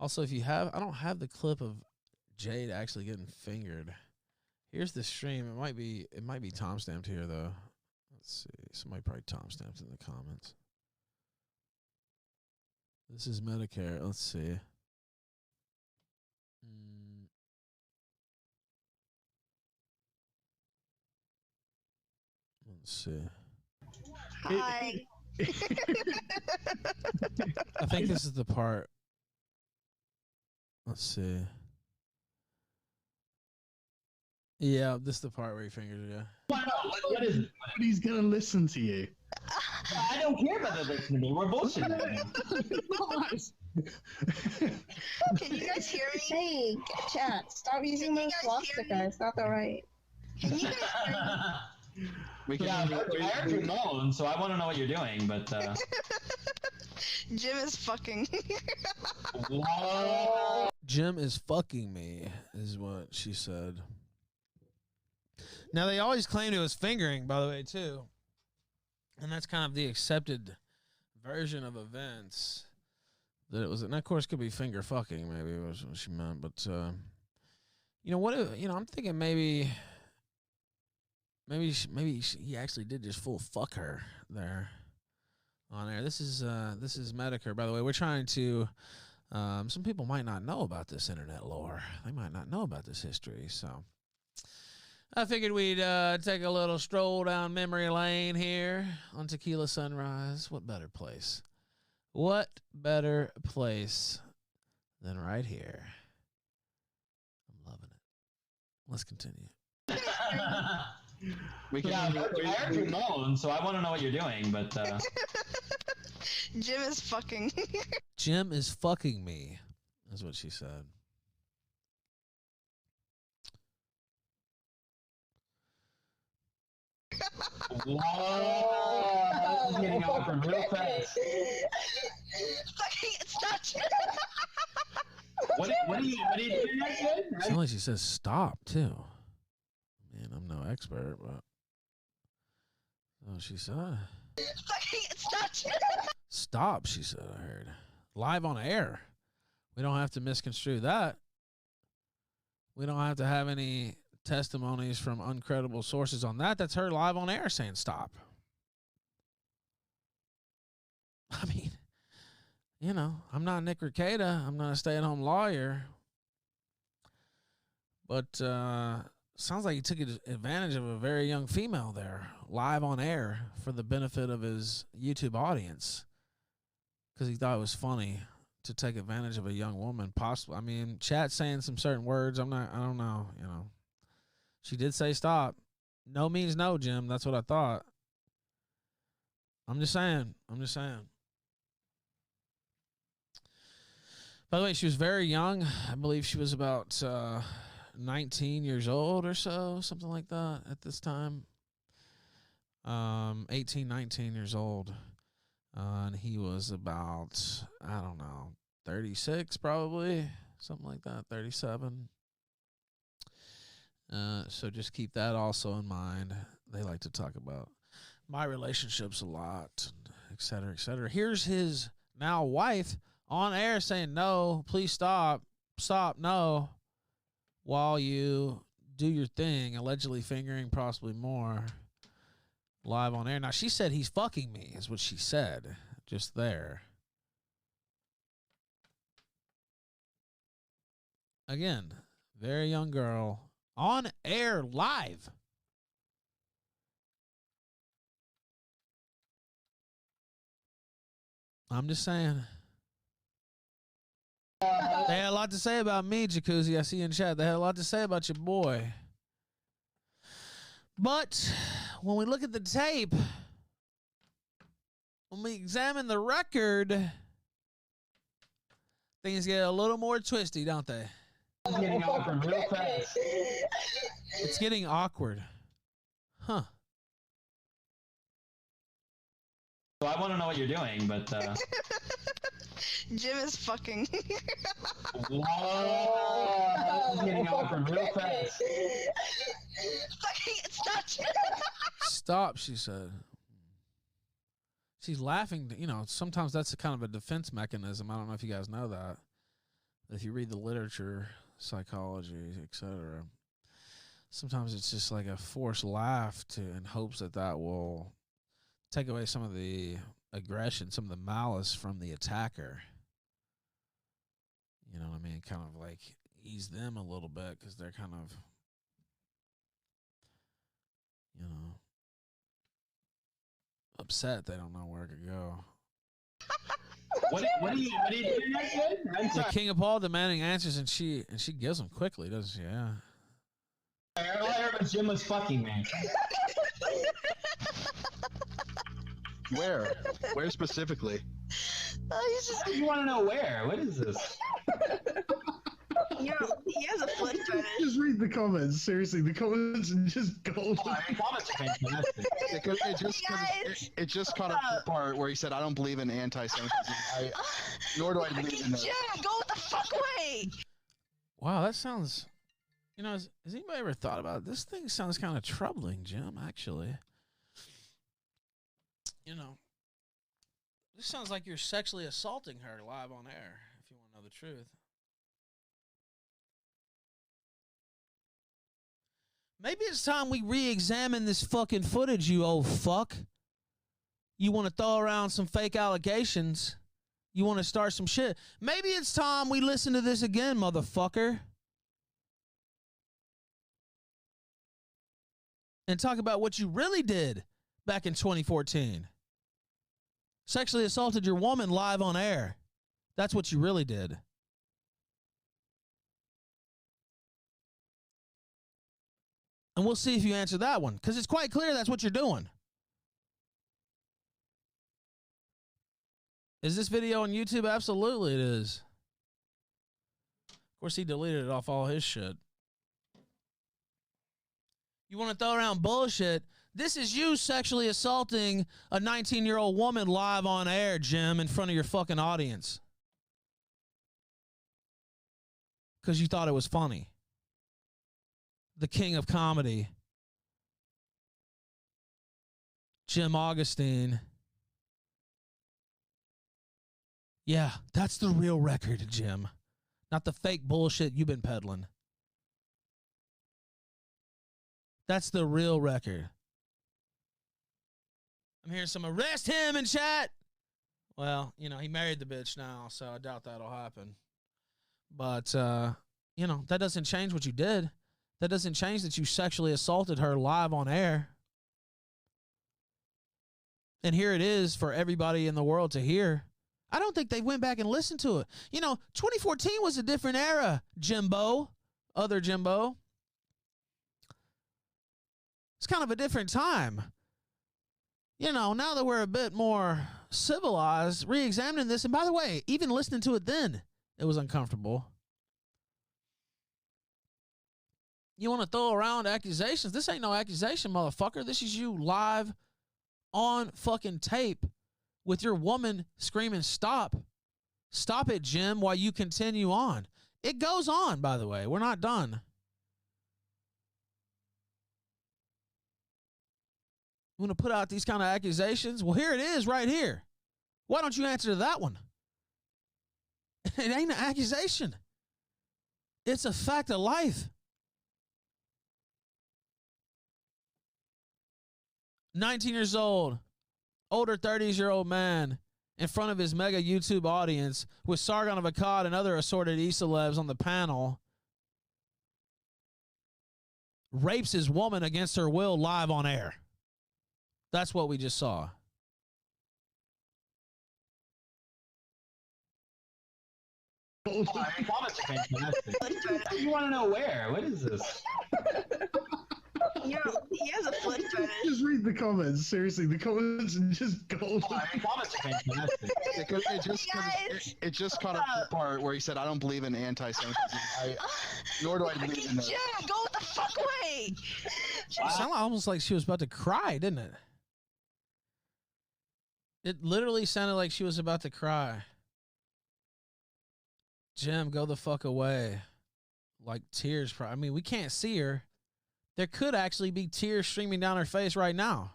Also, if you have, I don't have the clip of Jade actually getting fingered. Here's the stream. It might be timestamped here though. Let's see. Somebody probably timestamped in the comments. This is Medicare. Let's see. Let's see. Hi. I think this is the part. Let's see. Yeah, this is the part where he fingers it. Yeah. What is it? Nobody's gonna listen to you. I don't care about the listening to me. We're bullshitting right now. Can you guys hear me? Hey, chat, stop using those swastika. It's not the right. Can you guys hear me? I heard you moan, so I want to know what you're doing, but Jim is fucking. Jim is fucking me, is what she said. Now, they always claimed it was fingering, by the way, too. And that's kind of the accepted version of events. That it was, and of course, it could be finger fucking, maybe was what she meant. But, you know, what, you know, I'm thinking maybe he actually did just full fuck her there on air. This is Metokur, by the way. We're trying to, some people might not know about this internet lore. They might not know about this history, so I figured we'd take a little stroll down memory lane here on Tequila Sunrise. What better place? What better place than right here? I'm loving it. Let's continue. I heard you moan, so I want to know what you're doing, but Jim is fucking. Jim is fucking me, is what she said. Whoa! This is getting awkward real fast. Fucking, it's not Jim. What are you doing next? It's not like she says stop, too. Man, I'm no expert, but oh, she said Fucking, it's not Jim. stop, she said, I heard. Live on air. We don't have to misconstrue that. We don't have to have any testimonies from uncredible sources on that. That's her live on air saying stop. I mean, you know, I'm not Nick Rekieta. I'm not a stay-at-home lawyer. But sounds like he took advantage of a very young female there, live on air, for the benefit of his YouTube audience, because he thought it was funny to take advantage of a young woman. Possibly, I mean, chat saying some certain words. I don't know. You know, she did say stop. No means no, Jim. That's what I thought. I'm just saying. By the way, she was very young. I believe she was about 19 years old or so, something like that at this time. 18, 19 years old. And he was about, I don't know, 36 probably, something like that, 37. So just keep that also in mind. They like to talk about my relationships a lot, et cetera, et cetera. Here's his now wife on air saying, no, please stop, no, while you do your thing, allegedly fingering, possibly more, live on air. Now, she said he's fucking me, is what she said just there. Again, very young girl on air live. I'm just saying. They had a lot to say about me, Jacuzzi. I see you in chat. They had a lot to say about your boy. But when we look at the tape, when we examine the record, things get a little more twisty, don't they? It's getting awkward real fast. It's getting awkward. Huh. So I want to know what you're doing, but Jim is fucking. Whoa! This is getting awkward real fast. Fucking, it's not Jim. Stop, she said. She's laughing. You know, sometimes that's a kind of a defense mechanism. I don't know if you guys know that. If you read the literature, psychology, etc., sometimes it's just like a forced laugh in hopes that will take away some of the aggression, some of the malice from the attacker. You know what I mean? Kind of like ease them a little bit because they're kind of, you know, upset they don't know where to go. What are you doing next? I'm The sorry. King of Paul demanding answers, and she gives them quickly, doesn't she? Yeah. All I heard was Jim was fucking, man. Where? Where specifically? He's just, You want to know where? What is this? he has a foot fetish. Just read the comments. Seriously, the comments are just gold. Oh, the comments are fantastic. It just caught up to the part where he said, "I don't believe in anti-Semitism. Nor do I believe in that." Jim, go the fuck away! Wow, that sounds. You know, has anybody ever thought about it? This thing sounds kind of troubling, Jim, actually. You know, this sounds like you're sexually assaulting her live on air, if you want to know the truth. Maybe it's time we re-examine this fucking footage, you old fuck. You want to throw around some fake allegations. You want to start some shit. Maybe it's time we listen to this again, motherfucker. And talk about what you really did back in 2014. Sexually assaulted your woman live on air. That's what you really did. And we'll see if you answer that one, because it's quite clear that's what you're doing. Is this video on YouTube? Absolutely it is. Of course, he deleted it off all his shit. You want to throw around bullshit? This is you sexually assaulting a 19-year-old woman live on air, Jim, in front of your fucking audience. Because you thought it was funny. The king of comedy, Jim Augustine. Yeah, that's the real record, Jim. Not the fake bullshit you've been peddling. That's the real record. I'm hearing some arrest him in chat. Well, you know, he married the bitch now, so I doubt that'll happen. But, you know, that doesn't change what you did. That doesn't change that you sexually assaulted her live on air. And here it is for everybody in the world to hear. I don't think they went back and listened to it. You know, 2014 was a different era, Jimbo. Other Jimbo. It's kind of a different time. You know, now that we're a bit more civilized, re-examining this, and by the way, even listening to it then, it was uncomfortable. You want to throw around accusations? This ain't no accusation, motherfucker. This is you live on fucking tape with your woman screaming, stop. Stop it, Jim, while you continue on. It goes on, by the way. We're not done. You want to put out these kind of accusations? Well, here it is right here. Why don't you answer to that one? It ain't an accusation. It's a fact of life. 19 years old, older 30-year-old man in front of his mega YouTube audience with Sargon of Akkad and other assorted E-celebs on the panel rapes his woman against her will live on air. That's what we just saw. Oh, the comments are fantastic. You want to know where? What is this? He has a foot fetish. Just read the comments. Seriously, the comments are just gold. Oh, the comments are fantastic. It just caught up to the part where he said, "I don't believe in anti-Semitism. Nor do I believe in that." Jim, go the fuck away! It sounded almost like she was about to cry, didn't it? It literally sounded like she was about to cry. Jim, go the fuck away. Like tears. I mean, we can't see her. There could actually be tears streaming down her face right now.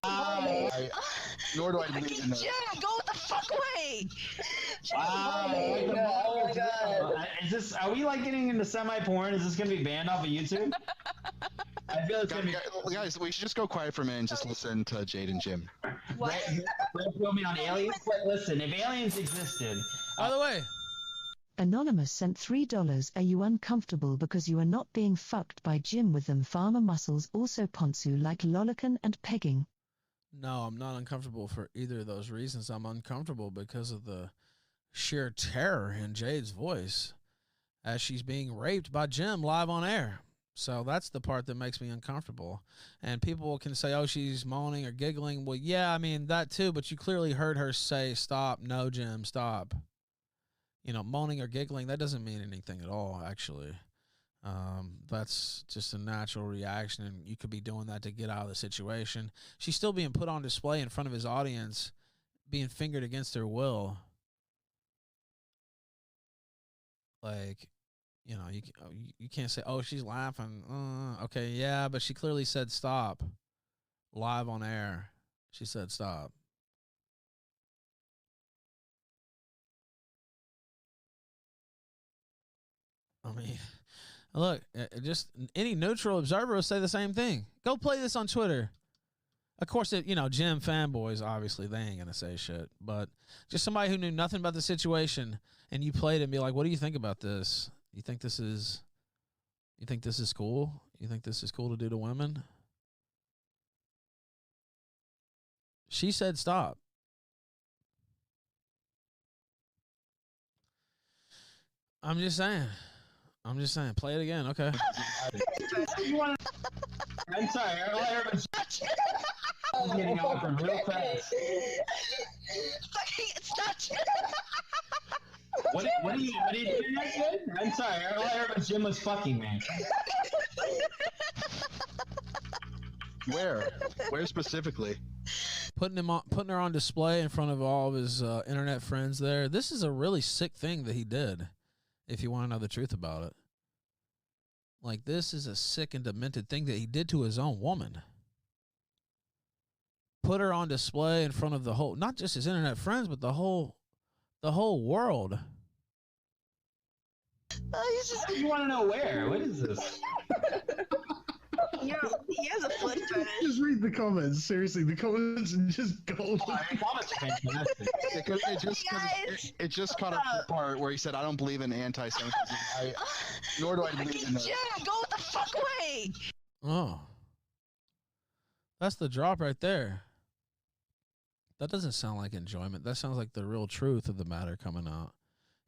All Nor do I believe in that. Jim, go the fuck away! Wow. Oh my god. Is this? Are we like getting into semi-porn? Is this gonna be banned off of YouTube? I feel it's gonna be. Guys, we should just go quiet for a minute and just listen to Jade and Jim. What? Put me on aliens. Listen, if aliens existed. By the way, Anonymous sent $3. Are you uncomfortable because you are not being fucked by Jim with them farmer muscles? Also Ponsu like lolican and pegging. no, I'm not uncomfortable for either of those reasons. I'm uncomfortable because of the sheer terror in Jade's voice as she's being raped by Jim live on air. So that's the part that makes me uncomfortable. And people can say, oh, she's moaning or giggling. Well, yeah, I mean, that too, but you clearly heard her say, stop, no, Jim, stop. You know, moaning or giggling, that doesn't mean anything at all, actually. That's just a natural reaction, and you could be doing that to get out of the situation. She's still being put on display in front of his audience, being fingered against her will. Like, you know, you can't say, oh, she's laughing. Okay, yeah, but she clearly said stop. Live on air, she said stop. I mean, look, just any neutral observer will say the same thing. Go play this on Twitter. Of course, you know, Jim fanboys, obviously, they ain't going to say shit. But just somebody who knew nothing about the situation, and you played it and be like, what do you think about this? You think this is cool? You think this is cool to do to women? She said stop. I'm just saying. Play it again. Okay. I'm sorry. All I heard was I'm getting off from real fast. Fucking stop! What are you doing that good? I'm sorry. All I heard was Jim was fucking me. Where? Where specifically? Putting her on display in front of all of his internet friends there. This is a really sick thing that he did, if you want to know the truth about it. Like, this is a sick and demented thing that he did to his own woman. Put her on display in front of the whole, not just his internet friends, but the whole world. You want to know where? What is this? Yo, he has a foot fetish. Just read the comments. Seriously, the comments are just gold. Oh, the comments are fantastic. It just caught up to the part where he said, I don't believe in anti-Semitism. Nor do I believe in that. Jim, go the fuck away! Oh. That's the drop right there. That doesn't sound like enjoyment. That sounds like the real truth of the matter coming out.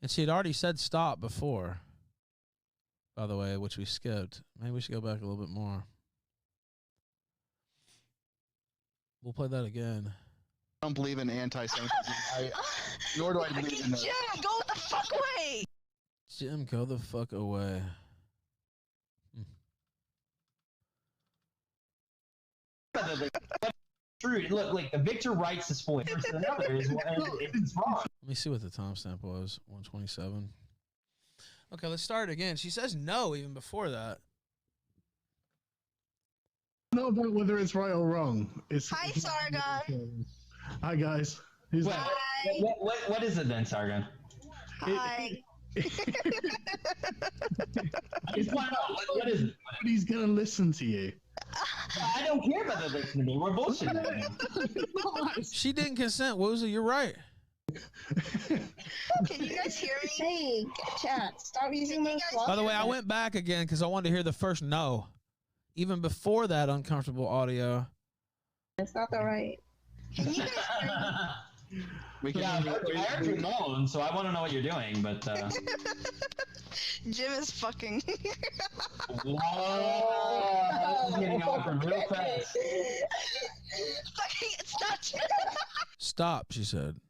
And she had already said stop before, by the way, which we skipped. Maybe we should go back a little bit more. We'll play that again. I don't believe in anti-Semitism. Nor do I believe in that. Jim, go the fuck away! Jim, go the fuck away. True. Look, like the victor writes the spoiler. It's wrong. Let me see what the timestamp was. 127. Okay, let's start again. She says no even before that. Not about whether it's right or wrong. Hi, Sargon. Hi, guys. Who's that? What is it then, Sargon? Hi. What is it? Nobody's gonna listen to you. I don't care about the listening to me. We're bullshitting. She didn't consent, Woozy. You're right. Can you guys hear me? Hey, chat, stop using those By the way, I went back again because I wanted to hear the first no. Even before that uncomfortable audio. It's not the right. Can you guys hear me? I heard you moan, so I want to know what you're doing, but... Jim is fucking. Whoa! Getting off from real fast. Fucking stop! Stop, she said.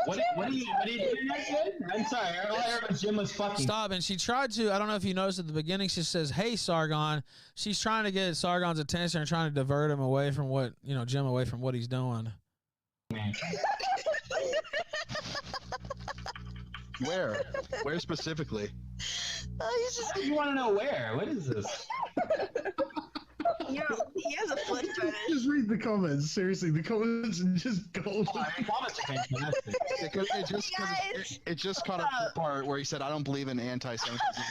What are you doing that good? I'm sorry, all I heard was Jim was fucking. Stop, and she tried to, I don't know if you noticed at the beginning, she says, hey, Sargon. She's trying to get Sargon's attention and trying to divert him away from what, you know, Jim away from what he's doing. Where? Where specifically? You want to know where? What is this? Yo, he has a foot fetish. fetish. Just read the comments. Seriously, the comments are just gold. Oh, the comments are fantastic. It just caught up to the part where he said, "I don't believe in anti-Semitism.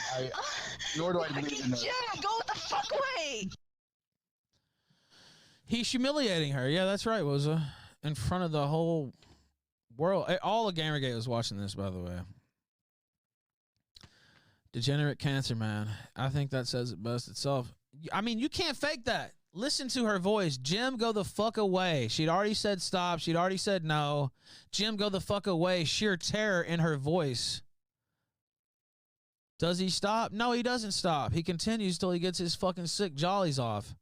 Nor do I believe in that." Jim, go the fuck away. He's humiliating her. Yeah, that's right, Woza. In front of the whole world. All of Gamergate was watching this, by the way. Degenerate cancer, man. I think that says it best itself. I mean, you can't fake that. Listen to her voice. Jim, go the fuck away. She'd already said stop. She'd already said no. Jim, go the fuck away. Sheer terror in her voice. Does he stop? No, he doesn't stop. He continues till he gets his fucking sick jollies off.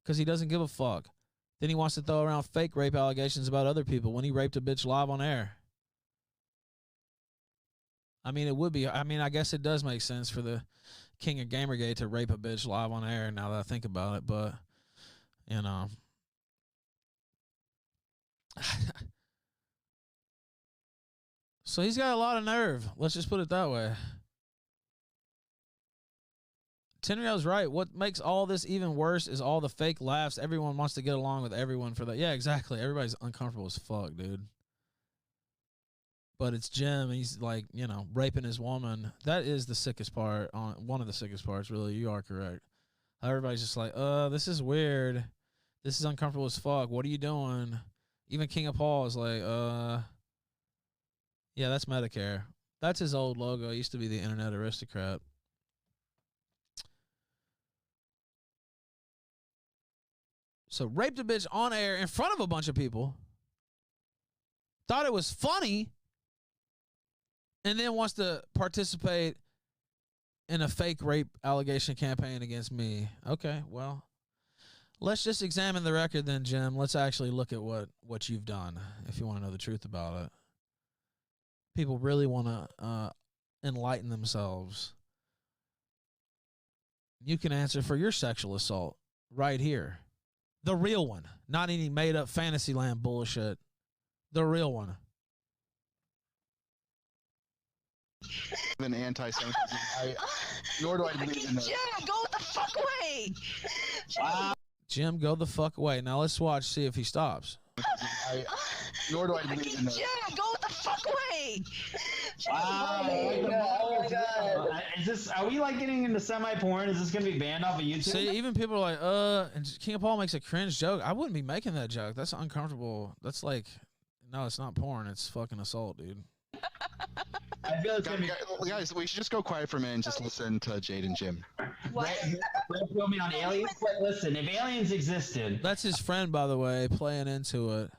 Because he doesn't give a fuck. Then he wants to throw around fake rape allegations about other people when he raped a bitch live on air. I mean, it would be. I mean, I guess it does make sense for the king of Gamergate to rape a bitch live on air now that I think about it, but, you know. So he's got a lot of nerve. Let's just put it that way. Tenrio's right. What makes all this even worse is all the fake laughs. Everyone wants to get along with everyone for that. Yeah, exactly. Everybody's uncomfortable as fuck, dude. But it's Jim. He's like, you know, raping his woman. That is the sickest part. One of the sickest parts, really. You are correct. Everybody's just like, this is weird. This is uncomfortable as fuck. What are you doing? Even King of Paul is like, yeah, that's Medicare. That's his old logo. It used to be the Internet Aristocrat. So raped a bitch on air in front of a bunch of people. Thought it was funny. And then wants to participate in a fake rape allegation campaign against me. Okay, well, let's just examine the record then, Jim. Let's actually look at what you've done, if you want to know the truth about it. People really want to enlighten themselves. You can answer for your sexual assault right here. The real one. Not any made-up Fantasyland bullshit. The real one. In anti-Semitism. Nor do I believe in that. Jim, go the fuck away. Jim, go the fuck away. Now let's watch, see if he stops. Nor do I believe in that. Jim, go the fuck away. Is this? Are we like getting into semi-porn? Is this gonna be banned off of YouTube? See, even people are like, and King of Paul makes a cringe joke. I wouldn't be making that joke. That's uncomfortable. That's like, no, it's not porn. It's fucking assault, dude. I feel it's gonna be. Guys, we should just go quiet for a minute and just listen to Jade and Jim. What? Fill me on aliens. Listen, if aliens existed, That's his friend, by the way, playing into it.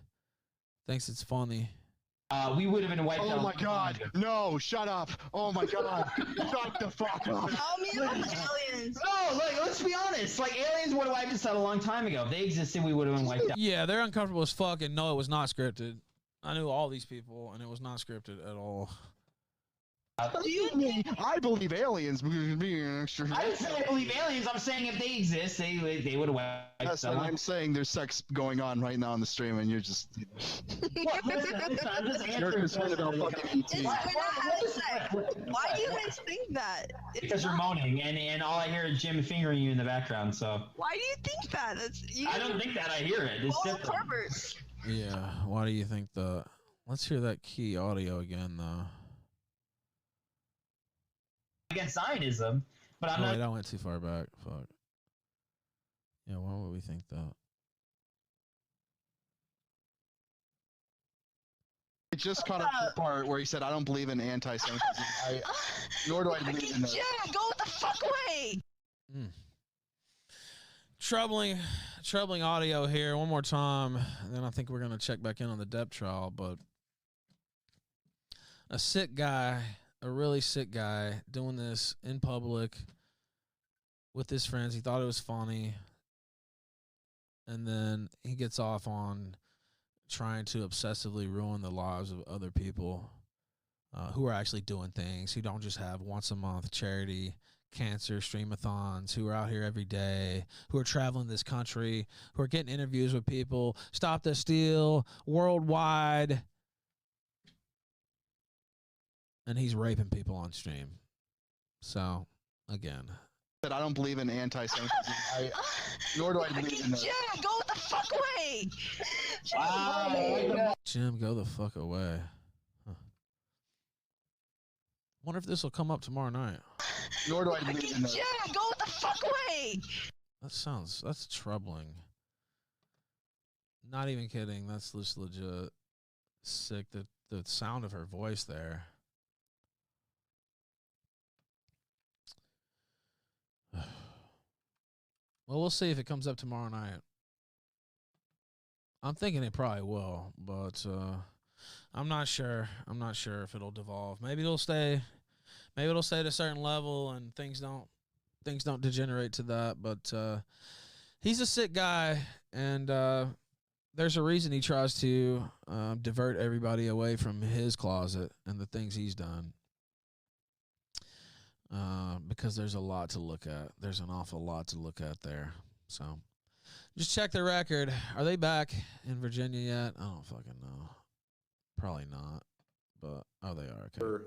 Thinks it's funny. we would have been wiped out. Oh my God! No, shut up! Oh my God! Shut the fuck up! Tell me about aliens. No, like let's be honest. Like aliens would have wiped us out a long time ago. If they existed, we would have been wiped out. Yeah, they're uncomfortable as fuck, and no, it was not scripted. I knew all these people, and it was not scripted at all. I believe aliens because being an extra. I didn't say I believe aliens. I'm saying if they exist, they would have wiped Yes, us and out. I'm saying there's sex going on right now on the stream, and you're just. What? Listen, I'm just You're answering concerned about fucking It's ET. we're not having sex. Why do you guys think that? It's Because you're not. moaning, and all I hear is Jim fingering you in the background. So Why do you think that? I don't think that. I hear it. It's all different. perverts. Yeah, why do you think the... Let's hear that key audio again, though. Against Zionism, but I'm Oh, not. wait, I went too far back. Fuck. Yeah, why would we think that? It just caught up to the part where he said, "I don't believe in anti-Semitism. Nor do I believe in that." Jim, go the fuck away. Troubling audio here. One more time, and then I think we're going to check back in on the Depp trial. But a sick guy, a really sick guy, doing this in public with his friends. He thought it was funny. And then he gets off on trying to obsessively ruin the lives of other people who are actually doing things, who don't just have once a month charity cancer streamathons, who are out here every day, who are traveling this country, who are getting interviews with people, Stop the Steal, worldwide. And he's raping people on stream. So, again, I don't believe in anti-Semitism. Nor do I believe in Jim, go the fuck away. Jim, go the fuck away. Huh. Wonder if this will come up tomorrow night. Nor do I believe in Jim, go the fuck away. That's troubling. Not even kidding. That's just legit sick. The sound of her voice there. Well, we'll see if it comes up tomorrow night. I'm thinking it probably will, but I'm not sure. I'm not sure if it'll devolve. Maybe it'll stay. Maybe it'll stay at a certain level, and things don't degenerate to that. But he's a sick guy, and there's a reason he tries to divert everybody away from his closet and the things he's done. Because there's a lot to look at. There's an awful lot to look at there. So just check the record. Are they back in Virginia yet? I don't fucking know. Probably not. But, oh, they are. Okay.